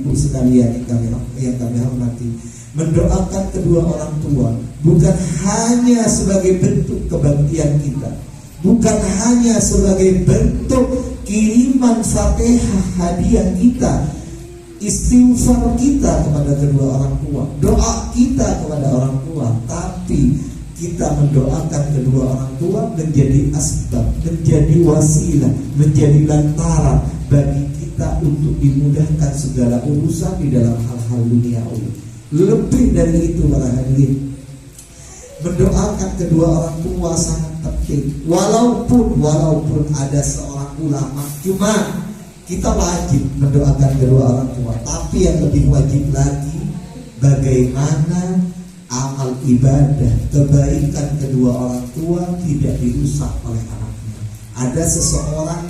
ibu sekalian yang kami hormati, mendoakan kedua orang tua bukan hanya sebagai bentuk kebaktian kita, bukan hanya sebagai bentuk kiriman Fatihah hadiah kita, istighfar kita kepada kedua orang tua, doa kita kepada orang tua, tapi kita mendoakan kedua orang tua menjadi asbab, menjadi wasilah, menjadi lantaran bagi kita untuk dimudahkan segala urusan di dalam hal-hal duniawi. Lebih dari itu para hadirin, mendoakan kedua orang tua sangat penting. Walaupun ada seorang ulama, cuma kita wajib mendoakan kedua orang tua. Tapi yang lebih wajib lagi, bagaimana amal ibadah, kebaikan kedua orang tua tidak dirusak oleh anaknya. Ada seseorang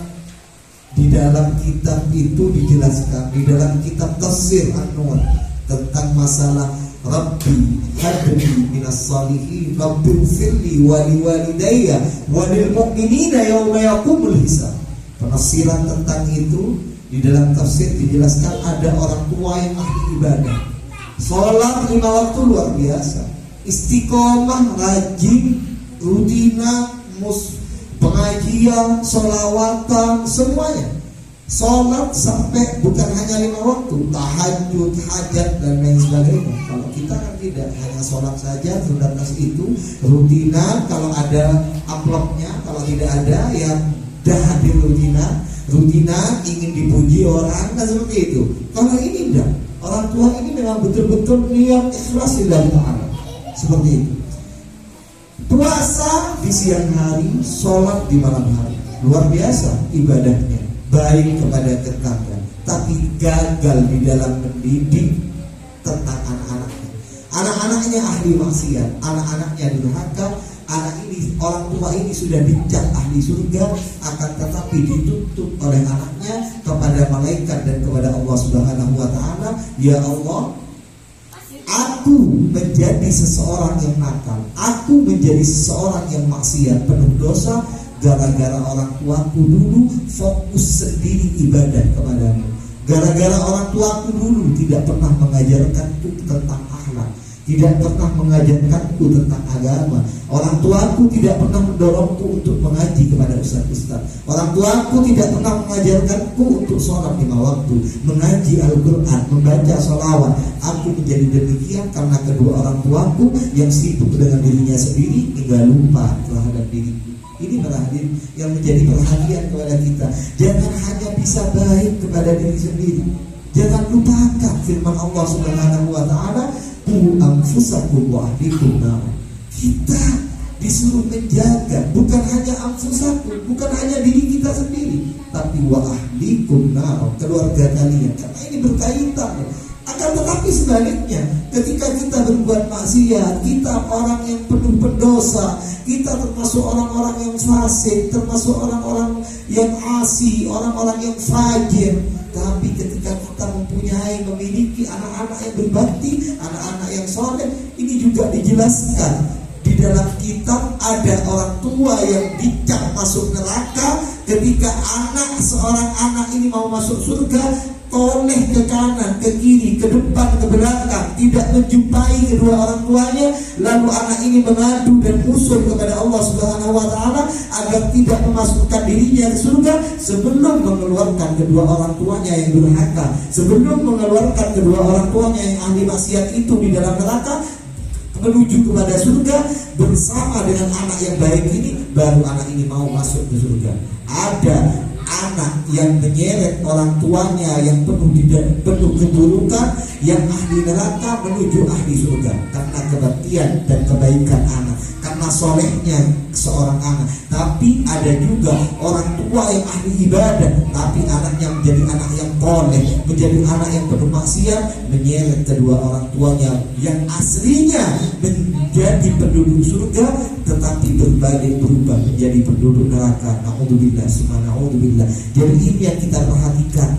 di dalam kitab itu dijelaskan, di dalam kitab Tafsir An-Nur, tentang masalah Rabbi habli minas salihin, Rabbi ufirli wali walidayya walil mu'minina yawma yaqumul hisab. Penafsiran tentang itu di dalam tafsir dijelaskan ada orang tua yang ahli ibadah, sholat 5 waktu luar biasa, istiqomah, rajin, rutina, pengajian, sholawatan, semuanya. Sholat sampai bukan hanya 5 waktu, tahajud, hajat dan lain sebagainya. Kalau kita kan tidak, hanya sholat saja, sudah itu rutina. Kalau ada amplopnya, kalau tidak ada ya dah hadir rutina ingin dipuji orang, kan seperti itu. Kalau ini enggak, orang tua ini memang betul-betul niat ikhlas lillahi ta'ala, seperti itu. Puasa di siang hari, sholat di malam hari, luar biasa ibadahnya, baik kepada tetangga, tapi gagal di dalam mendidik tentang anak-anaknya. Anak-anaknya ahli maksiat, anak-anaknya durhaka. Anak ini, orang tua ini sudah dicap ahli surga, akan tetapi dituntut oleh anaknya kepada malaikat dan kepada Allah Subhanahu wa ta'ala, ya Allah, aku menjadi seseorang yang nakal, aku menjadi seseorang yang maksiat, penuh dosa, gara-gara orang tuaku dulu fokus sendiri ibadah kepadamu, gara-gara orang tuaku dulu tidak pernah mengajarkanku tentang akhlak, tidak pernah mengajarkanku tentang agama. Orang tuaku tidak pernah mendorongku untuk mengaji kepada ustaz-ustaz. Orang tuaku tidak pernah mengajarkanku untuk sholat 5 waktu, mengaji Al-Quran, membaca sholawat. Aku menjadi demikian karena kedua orang tuaku yang sibuk dengan dirinya sendiri hingga lupa terhadap diriku. Ini perhatian yang menjadi perhatian kepada kita. Jangan hanya bisa baik kepada diri sendiri. Jangan lupakan firman Allah Subhanahu wa ta'ala, qu anfusakum wa ahlikum nar. Kita disuruh menjaga bukan hanya anfusakum, bukan hanya diri kita sendiri, tapi wa ahlikum nar, keluarga kalian. Karena ini berkaitan. Akan tetapi sebaliknya, ketika kita berbuat maksiat, kita orang yang penuh pendosa, kita termasuk orang-orang yang fasik, termasuk orang-orang yang asi, orang-orang yang fajir. Tapi ketika kita memiliki anak-anak yang berbakti, anak-anak yang soleh, ini juga dijelaskan di dalam kitab. Ada orang tua yang dicap masuk neraka ketika seorang anak ini mau masuk surga, toleh ke kanan, ke kiri, ke depan, ke belakang, tidak menjumpai kedua orang tuanya. Lalu anak ini mengadu dan usul kepada Allah Subhanahu wa ta'ala agar tidak memasukkan dirinya ke surga sebelum mengeluarkan kedua orang tuanya yang durhaka, sebelum mengeluarkan kedua orang tuanya yang ahli maksiat itu di dalam neraka, menuju kepada surga bersama dengan anak yang baik ini. Baru anak ini mau masuk ke surga. Ada anak yang menyeret orang tuanya yang penuh keburukan, yang ahli neraka menuju ahli surga karena kebaktian dan kebaikan anak, karena solehnya seorang anak. Tapi ada juga orang tua yang ahli ibadah, tapi anaknya menjadi anak yang toleh, menjadi anak yang penuh maksiat, menyeret kedua orang tuanya yang aslinya menjadi penduduk surga, tetapi berbalik berubah menjadi penduduk neraka. Na'udzubillah, summa na'udzubillah. Jadi ini yang kita perhatikan.